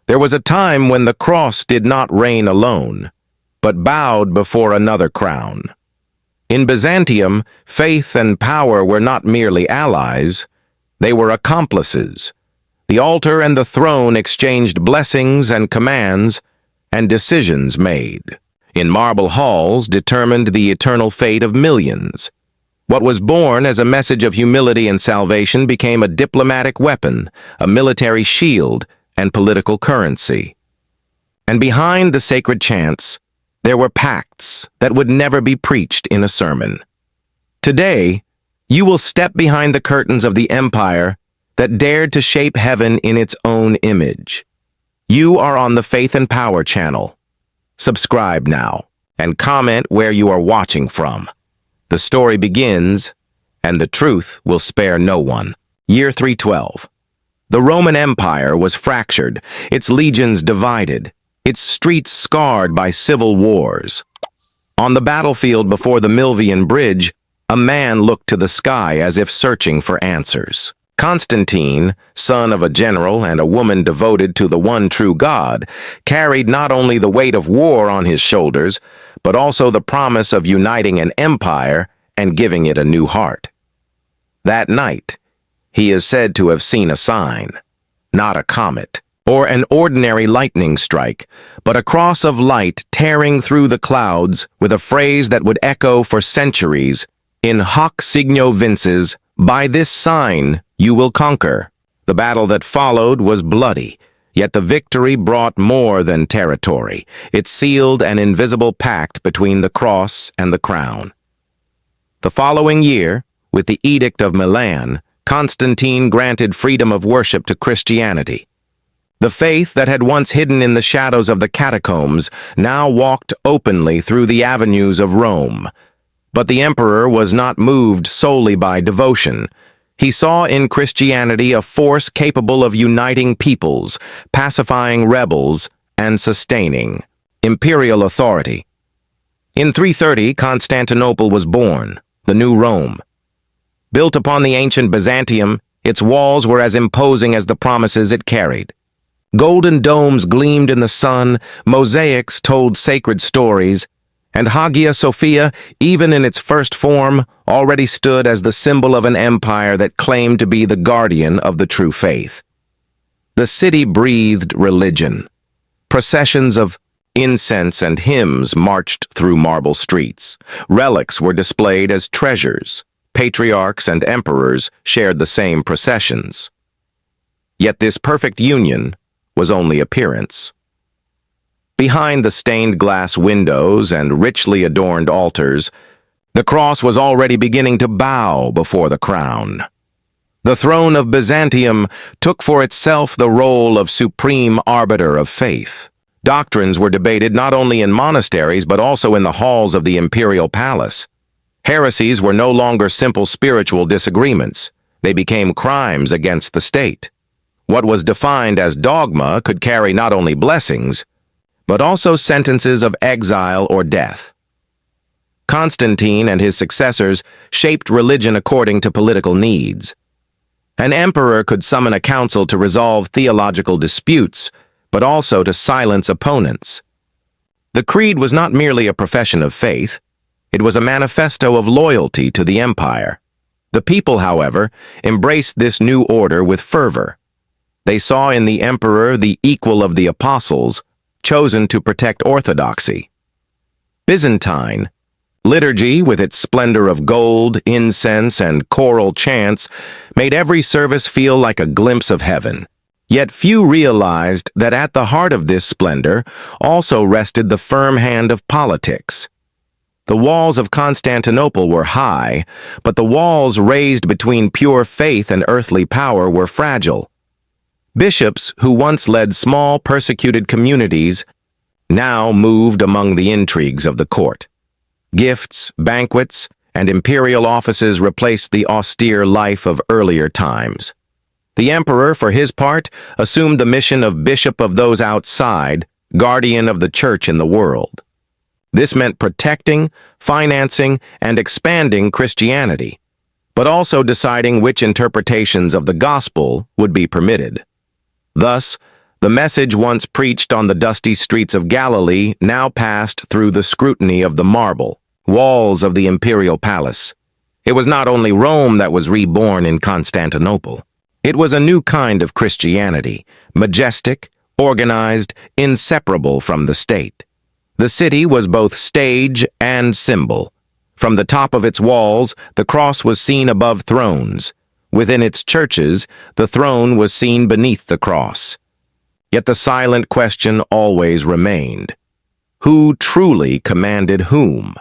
There was a time when the cross did not reign alone, but bowed before another crown. In Byzantium, faith and power were not merely allies, they were accomplices. The altar and the throne exchanged blessings and commands, and decisions made. In marble halls determined the eternal fate of millions. What was born as a message of humility and salvation became a diplomatic weapon, a military shield, and political currency. And behind the sacred chants, there were pacts that would never be preached in a sermon. Today, you will step behind the curtains of the empire that dared to shape heaven in its own image. You are on the Faith and Power channel. Subscribe now and comment where you are watching from. The story begins, and the truth will spare no one. Year 312. The Roman Empire was fractured, its legions divided, its streets scarred by civil wars. On the battlefield before the Milvian Bridge, a man looked to the sky as if searching for answers. Constantine, son of a general and a woman devoted to the one true God, carried not only the weight of war on his shoulders, but also the promise of uniting an empire and giving it a new heart. That night, he is said to have seen a sign, not a comet, or an ordinary lightning strike, but a cross of light tearing through the clouds with a phrase that would echo for centuries, in hoc signo vinces, by this sign you will conquer. The battle that followed was bloody, yet the victory brought more than territory. It sealed an invisible pact between the cross and the crown. The following year, with the Edict of Milan, Constantine granted freedom of worship to Christianity. The faith that had once hidden in the shadows of the catacombs now walked openly through the avenues of Rome. But the emperor was not moved solely by devotion. He saw in Christianity a force capable of uniting peoples, pacifying rebels, and sustaining imperial authority. In 330, Constantinople was born, the new Rome. Built upon the ancient Byzantium, its walls were as imposing as the promises it carried. Golden domes gleamed in the sun, mosaics told sacred stories, and Hagia Sophia, even in its first form, already stood as the symbol of an empire that claimed to be the guardian of the true faith. The city breathed religion. Processions of incense and hymns marched through marble streets. Relics were displayed as treasures. Patriarchs and emperors shared the same processions. Yet this perfect union was only appearance. Behind the stained glass windows and richly adorned altars, the cross was already beginning to bow before the crown. The throne of Byzantium took for itself the role of supreme arbiter of faith. Doctrines were debated not only in monasteries but also in the halls of the imperial palace. Heresies were no longer simple spiritual disagreements. They became crimes against the state. What was defined as dogma could carry not only blessings, but also sentences of exile or death. Constantine and his successors shaped religion according to political needs. An emperor could summon a council to resolve theological disputes, but also to silence opponents. The creed was not merely a profession of faith, it was a manifesto of loyalty to the empire. The people, however, embraced this new order with fervor. They saw in the emperor the equal of the apostles, chosen to protect orthodoxy. Byzantine liturgy, with its splendor of gold, incense, and choral chants, made every service feel like a glimpse of heaven. Yet few realized that at the heart of this splendor also rested the firm hand of politics. The walls of Constantinople were high, but the walls raised between pure faith and earthly power were fragile. Bishops who once led small, persecuted communities now moved among the intrigues of the court. Gifts, banquets, and imperial offices replaced the austere life of earlier times. The emperor, for his part, assumed the mission of bishop of those outside, guardian of the church in the world. This meant protecting, financing, and expanding Christianity, but also deciding which interpretations of the gospel would be permitted. Thus, The message once preached on the dusty streets of Galilee now passed through the scrutiny of the marble walls of the imperial palace. It was not only Rome that was reborn in Constantinople. It was a new kind of Christianity, majestic, organized, inseparable from the state. The city was both stage and symbol. From the top of its walls, the cross was seen above thrones. Within its churches, the throne was seen beneath the cross. Yet the silent question always remained: who truly commanded whom?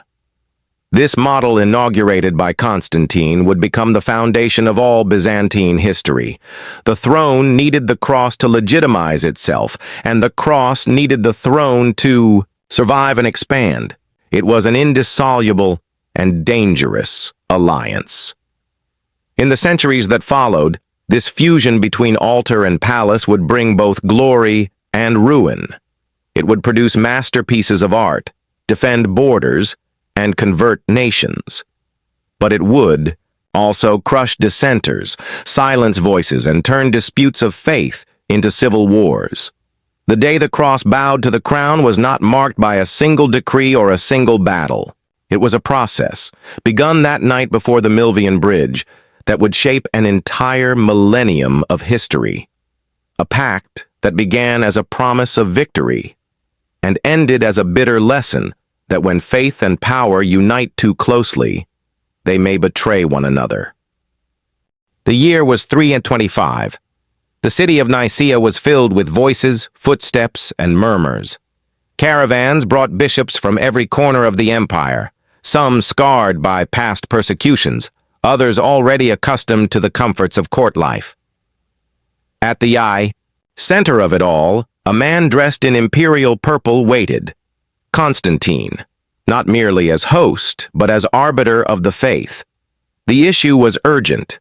This model, inaugurated by Constantine, would become the foundation of all Byzantine history. The throne needed the cross to legitimize itself, and the cross needed the throne to survive and expand. It was an indissoluble and dangerous alliance. In the centuries that followed, this fusion between altar and palace would bring both glory and ruin. It would produce masterpieces of art, defend borders, and convert nations. But it would also crush dissenters, silence voices, and turn disputes of faith into civil wars. The day the cross bowed to the crown was not marked by a single decree or a single battle. It was a process, begun that night before the Milvian Bridge, that would shape an entire millennium of history. A pact that began as a promise of victory and ended as a bitter lesson that when faith and power unite too closely, they may betray one another. The year was 325. The city of Nicaea was filled with voices, footsteps, and murmurs. Caravans brought bishops from every corner of the empire, some scarred by past persecutions, others already accustomed to the comforts of court life. At the center of it all, a man dressed in imperial purple waited. Constantine, not merely as host, but as arbiter of the faith. The issue was urgent.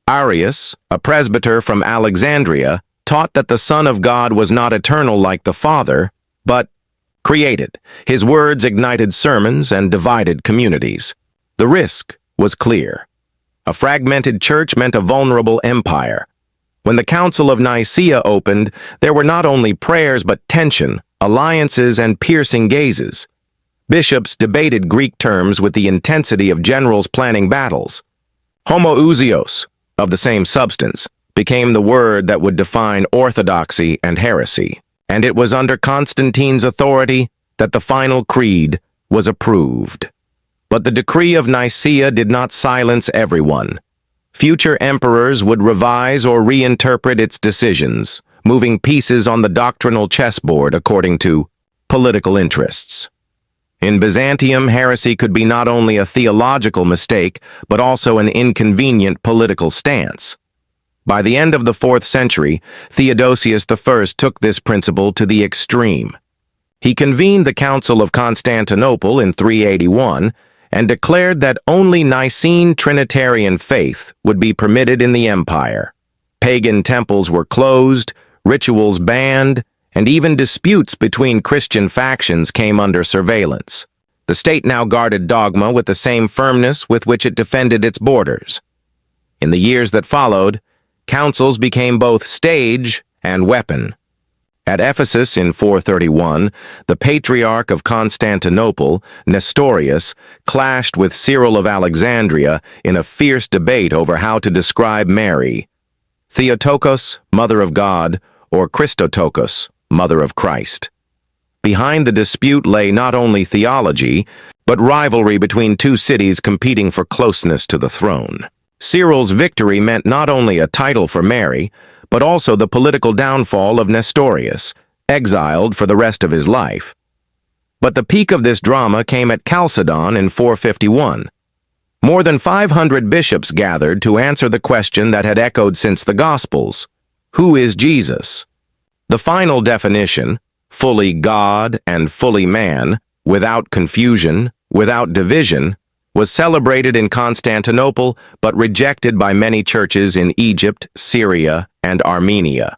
Arius, a presbyter from Alexandria, taught that the Son of God was not eternal like the Father, but created. His words ignited sermons and divided communities. The risk was clear. A fragmented church meant a vulnerable empire. When the Council of Nicaea opened, there were not only prayers but tension, alliances, and piercing gazes. Bishops debated Greek terms with the intensity of generals planning battles. Homoousios, of the same substance, became the word that would define orthodoxy and heresy, and it was under Constantine's authority that the final creed was approved. But the decree of Nicaea did not silence everyone. Future emperors would revise or reinterpret its decisions, moving pieces on the doctrinal chessboard according to political interests. In Byzantium, heresy could be not only a theological mistake, but also an inconvenient political stance. By the end of the 4th century, Theodosius I took this principle to the extreme. He convened the Council of Constantinople in 381 and declared that only Nicene Trinitarian faith would be permitted in the empire. Pagan temples were closed, rituals banned, and even disputes between Christian factions came under surveillance. The state now guarded dogma with the same firmness with which it defended its borders. In the years that followed, councils became both stage and weapon. At Ephesus in 431, the Patriarch of Constantinople, Nestorius, clashed with Cyril of Alexandria in a fierce debate over how to describe Mary: Theotokos, Mother of God, or Christotokos, Mother of Christ. Behind the dispute lay not only theology, but rivalry between two cities competing for closeness to the throne. Cyril's victory meant not only a title for Mary, but also the political downfall of Nestorius, exiled for the rest of his life. But the peak of this drama came at Chalcedon in 451. More than 500 bishops gathered to answer the question that had echoed since the Gospels: who is Jesus? The final definition, fully God and fully man, without confusion, without division, was celebrated in Constantinople but rejected by many churches in Egypt, Syria, and Armenia.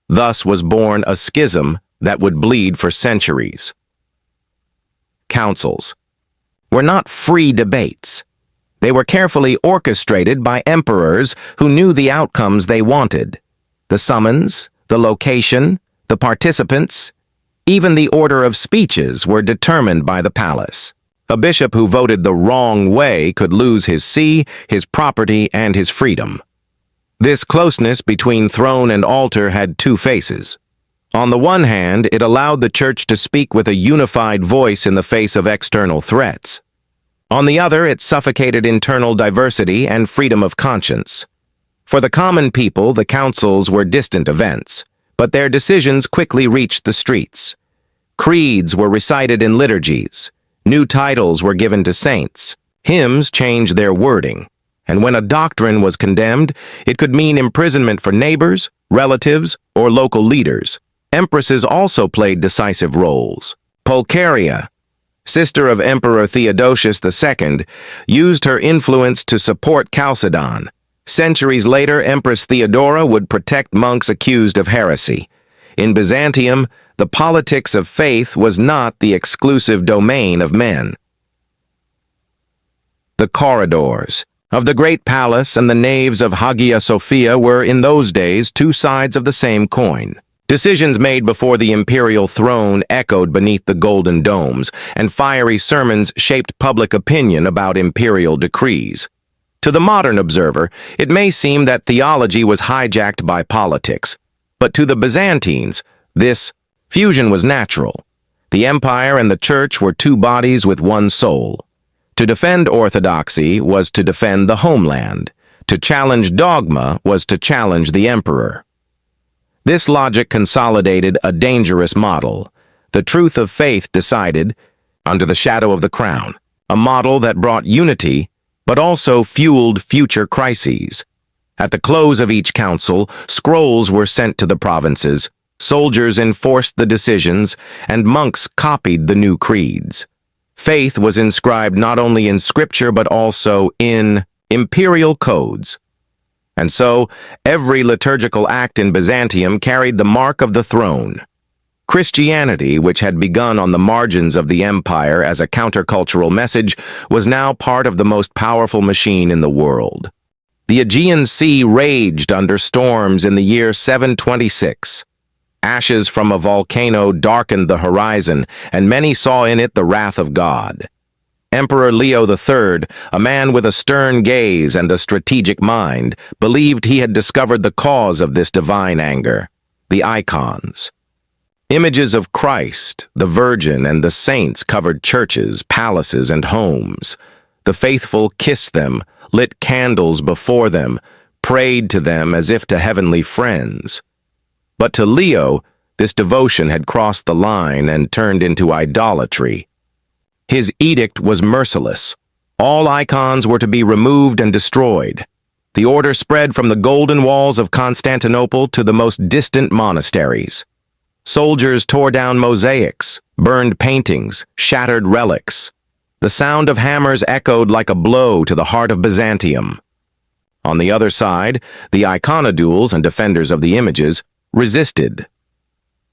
Thus was born a schism that would bleed for centuries. Councils were not free debates. They were carefully orchestrated by emperors who knew the outcomes they wanted. The summons, the location, the participants, even the order of speeches were determined by the palace. A bishop who voted the wrong way could lose his see, his property, and his freedom. This closeness between throne and altar had two faces. On the one hand, it allowed the church to speak with a unified voice in the face of external threats. On the other, it suffocated internal diversity and freedom of conscience. For the common people, the councils were distant events, but their decisions quickly reached the streets. Creeds were recited in liturgies. New titles were given to saints. Hymns changed their wording. And when a doctrine was condemned, it could mean imprisonment for neighbors, relatives, or local leaders. Empresses also played decisive roles. Pulcheria, sister of Emperor Theodosius II, used her influence to support Chalcedon. Centuries later, Empress Theodora would protect monks accused of heresy. In Byzantium, the politics of faith was not the exclusive domain of men. The corridors of the Great Palace and the naves of Hagia Sophia were in those days two sides of the same coin. Decisions made before the imperial throne echoed beneath the golden domes, and fiery sermons shaped public opinion about imperial decrees. To the modern observer, it may seem that theology was hijacked by politics, but to the Byzantines, this fusion was natural. The empire and the church were two bodies with one soul. To defend orthodoxy was to defend the homeland. To challenge dogma was to challenge the emperor. This logic consolidated a dangerous model. The truth of faith decided, under the shadow of the crown, a model that brought unity, but also fueled future crises. At the close of each council, scrolls were sent to the provinces, soldiers enforced the decisions, and monks copied the new creeds. Faith was inscribed not only in scripture but also in imperial codes. And so, every liturgical act in Byzantium carried the mark of the throne. Christianity, which had begun on the margins of the empire as a countercultural message, was now part of the most powerful machine in the world. The Aegean Sea raged under storms in the year 726. Ashes from a volcano darkened the horizon, and many saw in it the wrath of God. Emperor Leo III, a man with a stern gaze and a strategic mind, believed he had discovered the cause of this divine anger: the icons. Images of Christ, the Virgin, and the saints covered churches, palaces, and homes. The faithful kissed them, lit candles before them, prayed to them as if to heavenly friends. But to Leo, this devotion had crossed the line and turned into idolatry. His edict was merciless. All icons were to be removed and destroyed. The order spread from the golden walls of Constantinople to the most distant monasteries. Soldiers tore down mosaics, burned paintings, shattered relics. The sound of hammers echoed like a blow to the heart of Byzantium. On the other side, the iconodules and defenders of the images resisted.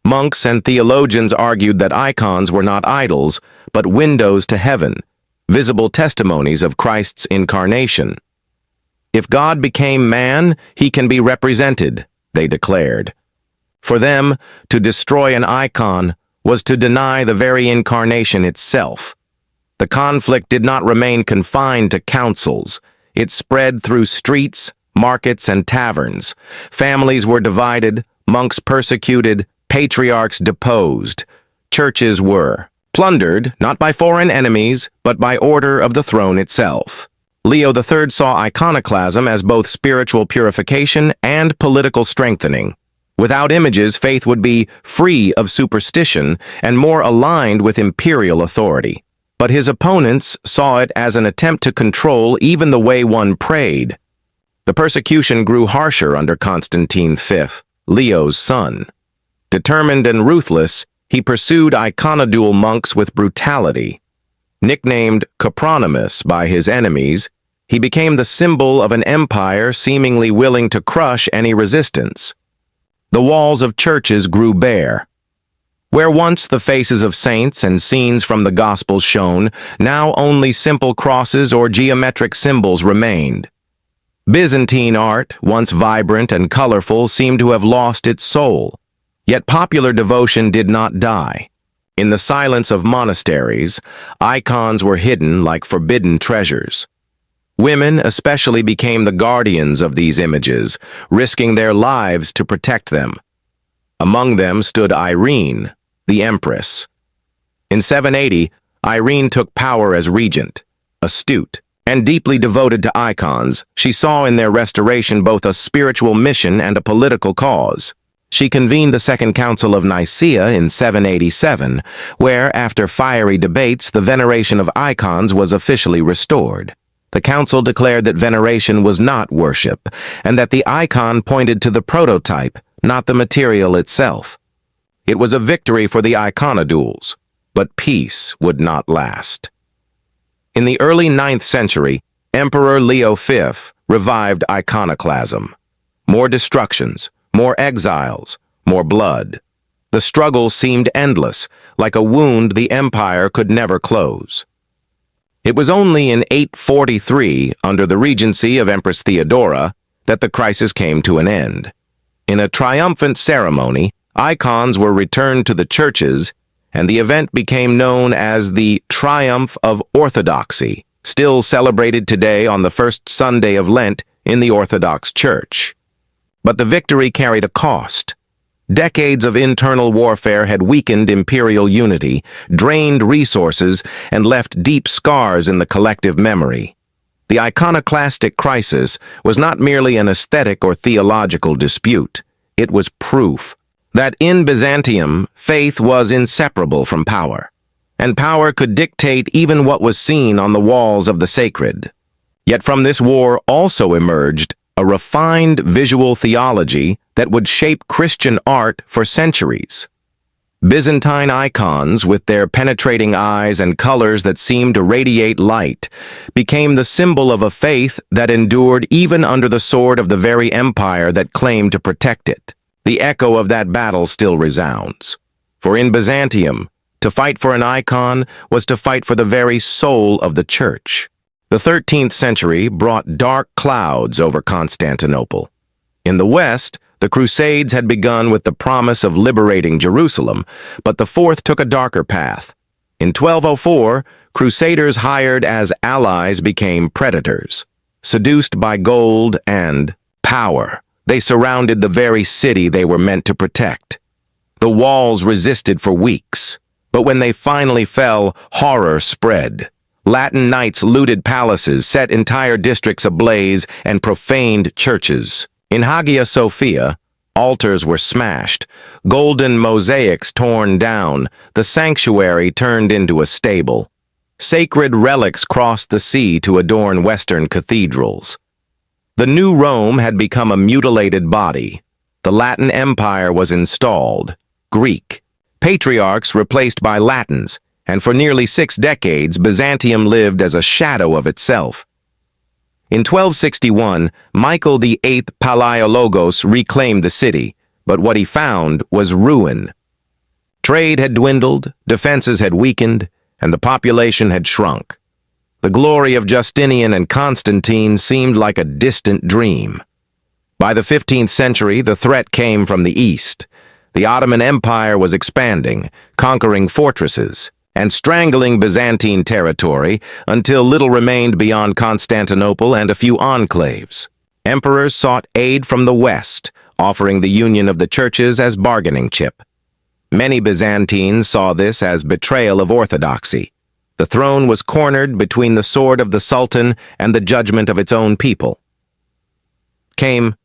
Monks and theologians argued that icons were not idols, but windows to heaven, visible testimonies of Christ's incarnation. If God became man, he can be represented, they declared. For them, to destroy an icon was to deny the very incarnation itself. The conflict did not remain confined to councils. It spread through streets, markets, and taverns. Families were divided, monks persecuted, patriarchs deposed. Churches were plundered, not by foreign enemies, but by order of the throne itself. Leo III saw iconoclasm as both spiritual purification and political strengthening. Without images, faith would be free of superstition and more aligned with imperial authority. But his opponents saw it as an attempt to control even the way one prayed. The persecution grew harsher under Constantine V, Leo's son. Determined and ruthless, he pursued iconodule monks with brutality. Nicknamed Copronymus by his enemies, he became the symbol of an empire seemingly willing to crush any resistance. The walls of churches grew bare. Where once the faces of saints and scenes from the Gospels shone, now only simple crosses or geometric symbols remained. Byzantine art, once vibrant and colorful, seemed to have lost its soul. Yet popular devotion did not die. In the silence of monasteries, icons were hidden like forbidden treasures. Women especially became the guardians of these images, risking their lives to protect them. Among them stood Irene, the empress. In 780, Irene took power as regent. Astute and deeply devoted to icons, she saw in their restoration both a spiritual mission and a political cause. She convened the Second Council of Nicaea in 787, where, after fiery debates, the veneration of icons was officially restored. The council declared that veneration was not worship, and that the icon pointed to the prototype, not the material itself. It was a victory for the iconodules, but peace would not last. In the early 9th century, Emperor Leo V revived iconoclasm. More destructions, more exiles, more blood. The struggle seemed endless, like a wound the empire could never close. It was only in 843, under the regency of Empress Theodora, that the crisis came to an end. In a triumphant ceremony, icons were returned to the churches, and the event became known as the Triumph of Orthodoxy, still celebrated today on the first Sunday of Lent in the Orthodox Church. But the victory carried a cost. Decades of internal warfare had weakened imperial unity, drained resources, and left deep scars in the collective memory. The iconoclastic crisis was not merely an aesthetic or theological dispute. It was proof that in Byzantium, faith was inseparable from power, and power could dictate even what was seen on the walls of the sacred. Yet from this war also emerged a refined visual theology that would shape Christian art for centuries. Byzantine icons, with their penetrating eyes and colors that seemed to radiate light, became the symbol of a faith that endured even under the sword of the very empire that claimed to protect it. The echo of that battle still resounds. For in Byzantium, to fight for an icon was to fight for the very soul of the church. The 13th century brought dark clouds over Constantinople. In the West, the Crusades had begun with the promise of liberating Jerusalem, but the Fourth took a darker path. In 1204, Crusaders hired as allies became predators. Seduced by gold and power, they surrounded the very city they were meant to protect. The walls resisted for weeks, but when they finally fell, horror spread. Latin knights looted palaces, set entire districts ablaze, and profaned churches. In Hagia Sophia, altars were smashed, golden mosaics torn down, the sanctuary turned into a stable. Sacred relics crossed the sea to adorn Western cathedrals. The new Rome had become a mutilated body. The Latin Empire was installed, Greek. Patriarchs replaced by Latins, and for nearly 6 decades, Byzantium lived as a shadow of itself. In 1261, Michael VIII Palaiologos reclaimed the city, but what he found was ruin. Trade had dwindled, defenses had weakened, and the population had shrunk. The glory of Justinian and Constantine seemed like a distant dream. By the 15th century, the threat came from the east. The Ottoman Empire was expanding, conquering fortresses, and strangling Byzantine territory until little remained beyond Constantinople and a few enclaves. Emperors sought aid from the West, offering the union of the churches as bargaining chip. Many Byzantines saw this as betrayal of orthodoxy. The throne was cornered between the sword of the Sultan and the judgment of its own people. Came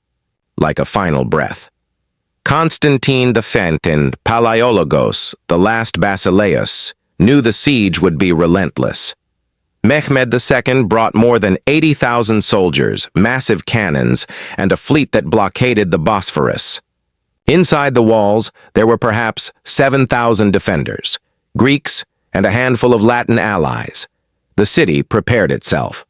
like a final breath. Constantine V and Palaiologos, the last Basileus, knew the siege would be relentless. Mehmed II brought more than 80,000 soldiers, massive cannons, and a fleet that blockaded the Bosphorus. Inside the walls, there were perhaps 7,000 defenders, Greeks, and a handful of Latin allies. The city prepared itself.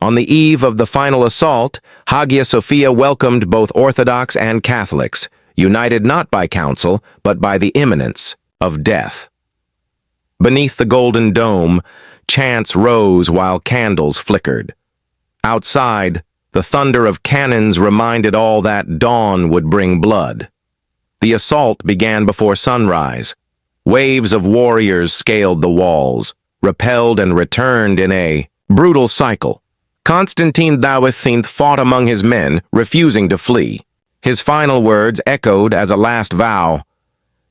On the eve of the final assault, Hagia Sophia welcomed both Orthodox and Catholics, united not by counsel, but by the imminence of death. Beneath the golden dome, chants rose while candles flickered. Outside, The thunder of cannons reminded all that dawn would bring blood. The assault began before sunrise. Waves of warriors scaled the walls, repelled and returned in a brutal cycle. Constantine XIII fought among his men, refusing to flee. His final words echoed as a last vow.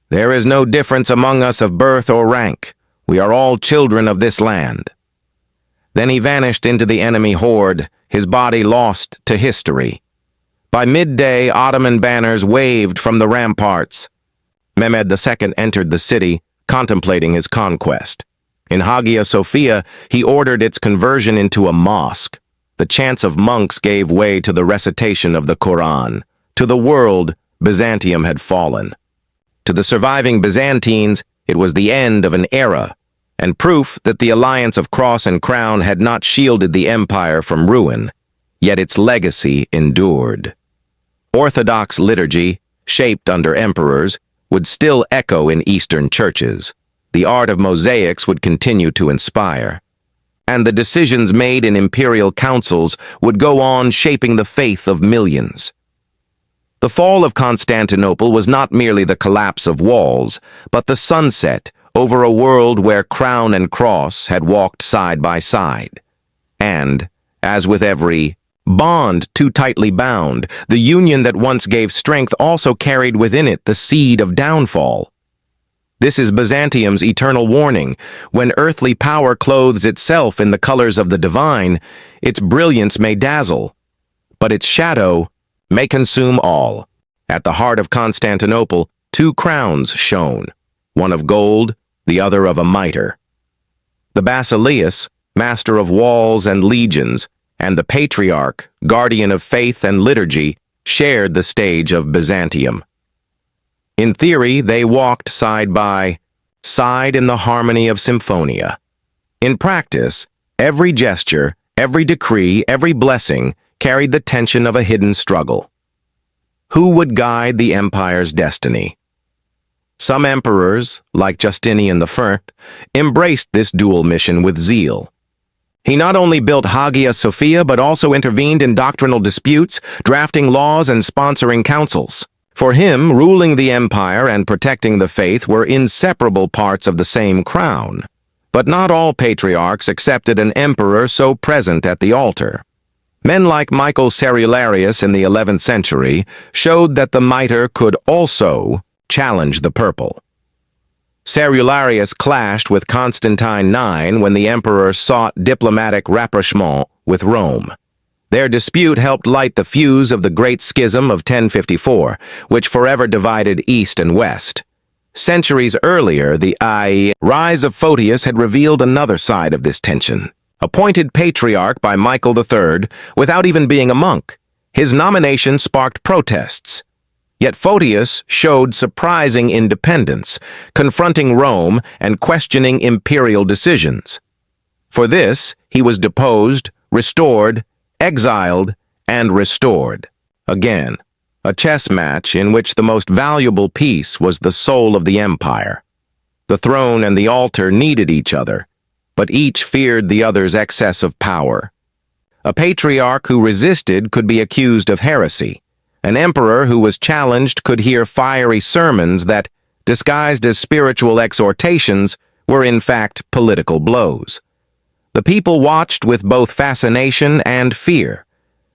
"There is no difference among us of birth or rank. We are all children of this land." Then he vanished into the enemy horde, his body lost to history. By midday, Ottoman banners waved from the ramparts. Mehmed II entered the city, contemplating his conquest. In Hagia Sophia, he ordered its conversion into a mosque. The chants of monks gave way to the recitation of the Quran. To the world, Byzantium had fallen. To the surviving Byzantines, it was the end of an era, and proof that the alliance of cross and crown had not shielded the empire from ruin, yet its legacy endured. Orthodox liturgy, shaped under emperors, would still echo in Eastern churches. The art of mosaics would continue to inspire. And the decisions made in imperial councils would go on shaping the faith of millions. The fall of Constantinople was not merely the collapse of walls, but the sunset over a world where crown and cross had walked side by side. And, as with every bond too tightly bound, the union that once gave strength also carried within it the seed of downfall. This is Byzantium's eternal warning. When earthly power clothes itself in the colors of the divine, its brilliance may dazzle, but its shadow may consume all. At the heart of Constantinople, two crowns shone, one of gold, the other of a mitre. The Basileus, master of walls and legions, and the Patriarch, guardian of faith and liturgy, shared the stage of Byzantium. In theory, they walked side by side in the harmony of symphonia. In practice, every gesture, every decree, every blessing carried the tension of a hidden struggle. Who would guide the empire's destiny? Some emperors, like Justinian I, embraced this dual mission with zeal. He not only built Hagia Sophia but also intervened in doctrinal disputes, drafting laws and sponsoring councils. For him, ruling the empire and protecting the faith were inseparable parts of the same crown. But not all patriarchs accepted an emperor so present at the altar. Men like Michael Cerularius in the 11th century showed that the mitre could also challenge the purple. Cerularius clashed with Constantine IX when the emperor sought diplomatic rapprochement with Rome. Their dispute helped light the fuse of the Great Schism of 1054, which forever divided East and West. Centuries earlier, the rise of Photius had revealed another side of this tension. Appointed patriarch by Michael III, without even being a monk, his nomination sparked protests. Yet Photius showed surprising independence, confronting Rome and questioning imperial decisions. For this, he was deposed, restored, exiled, and restored. Again, a chess match in which the most valuable piece was the soul of the empire. The throne and the altar needed each other, but each feared the other's excess of power. A patriarch who resisted could be accused of heresy. An emperor who was challenged could hear fiery sermons that, disguised as spiritual exhortations, were in fact political blows. The people watched with both fascination and fear.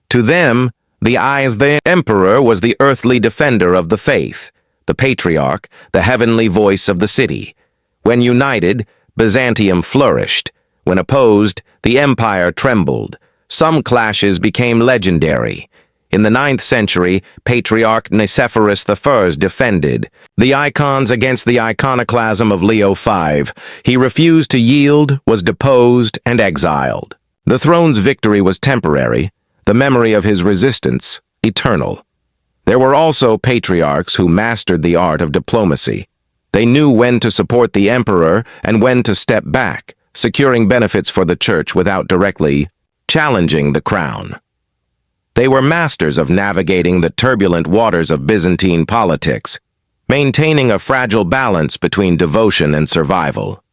To them, the emperor was the earthly defender of the faith, the patriarch, the heavenly voice of the city. When united, Byzantium flourished. When opposed, the empire trembled. Some clashes became legendary. In the 9th century, Patriarch Nicephorus I defended the icons against the Iconoclasm of Leo V. He refused to yield, was deposed, and exiled. The throne's victory was temporary, the memory of his resistance eternal. There were also patriarchs who mastered the art of diplomacy. They knew when to support the emperor and when to step back, securing benefits for the church without directly challenging the crown. They were masters of navigating the turbulent waters of Byzantine politics, maintaining a fragile balance between devotion and survival.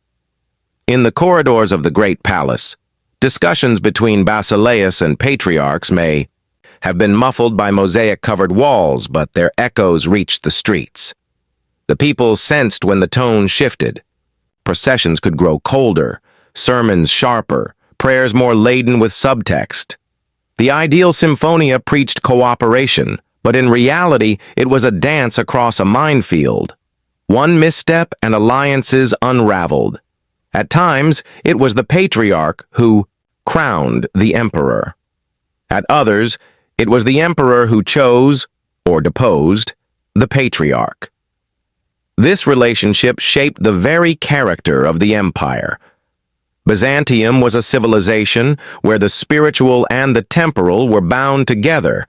In the corridors of the Great Palace, discussions between basileus and patriarchs may have been muffled by mosaic-covered walls, but their echoes reached the streets. The people sensed when the tone shifted. Processions could grow colder, sermons sharper, prayers more laden with subtext. The ideal symphonia preached cooperation, but in reality it was a dance across a minefield. One misstep and alliances unraveled. At times, it was the Patriarch who crowned the emperor. At others, it was the emperor who chose, or deposed, the Patriarch. This relationship shaped the very character of the empire. Byzantium was a civilization where the spiritual and the temporal were bound together,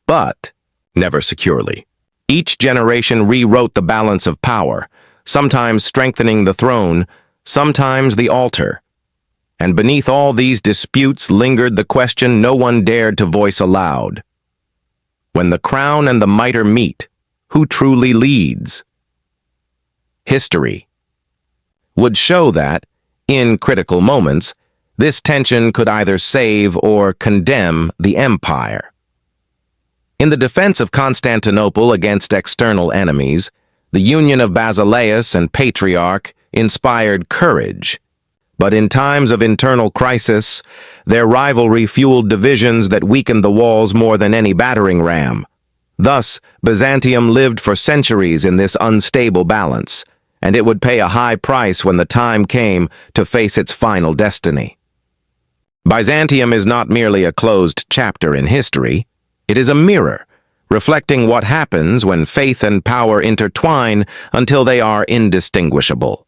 but never securely. Each generation rewrote the balance of power, sometimes strengthening the throne, sometimes the altar. And beneath all these disputes lingered the question no one dared to voice aloud. When the crown and the mitre meet, who truly leads? History would show that, in critical moments, this tension could either save or condemn the empire. In the defense of Constantinople against external enemies, the union of Basileus and Patriarch inspired courage. But in times of internal crisis, their rivalry fueled divisions that weakened the walls more than any battering ram. Thus, Byzantium lived for centuries in this unstable balance, and it would pay a high price when the time came to face its final destiny. Byzantium is not merely a closed chapter in history. It is a mirror, reflecting what happens when faith and power intertwine until they are indistinguishable.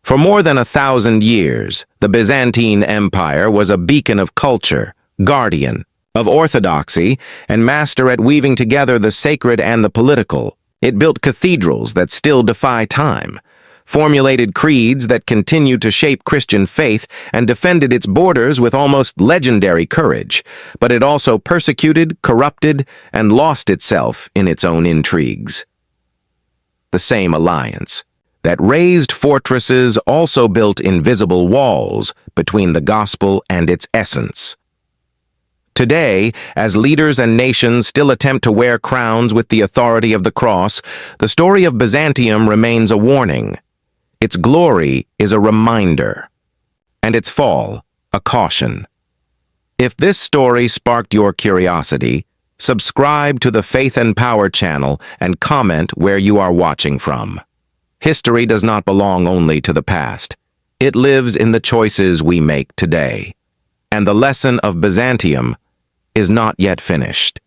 For more than 1,000 years, the Byzantine Empire was a beacon of culture, guardian of orthodoxy, and master at weaving together the sacred and the political. It built cathedrals that still defy time, formulated creeds that continue to shape Christian faith, and defended its borders with almost legendary courage, but it also persecuted, corrupted, and lost itself in its own intrigues. The same alliance that raised fortresses also built invisible walls between the gospel and its essence. Today, as leaders and nations still attempt to wear crowns with the authority of the cross, the story of Byzantium remains a warning. Its glory is a reminder, and its fall a caution. If this story sparked your curiosity, subscribe to the Faith and Power channel and comment where you are watching from. History does not belong only to the past. It lives in the choices we make today. And the lesson of Byzantium is not yet finished.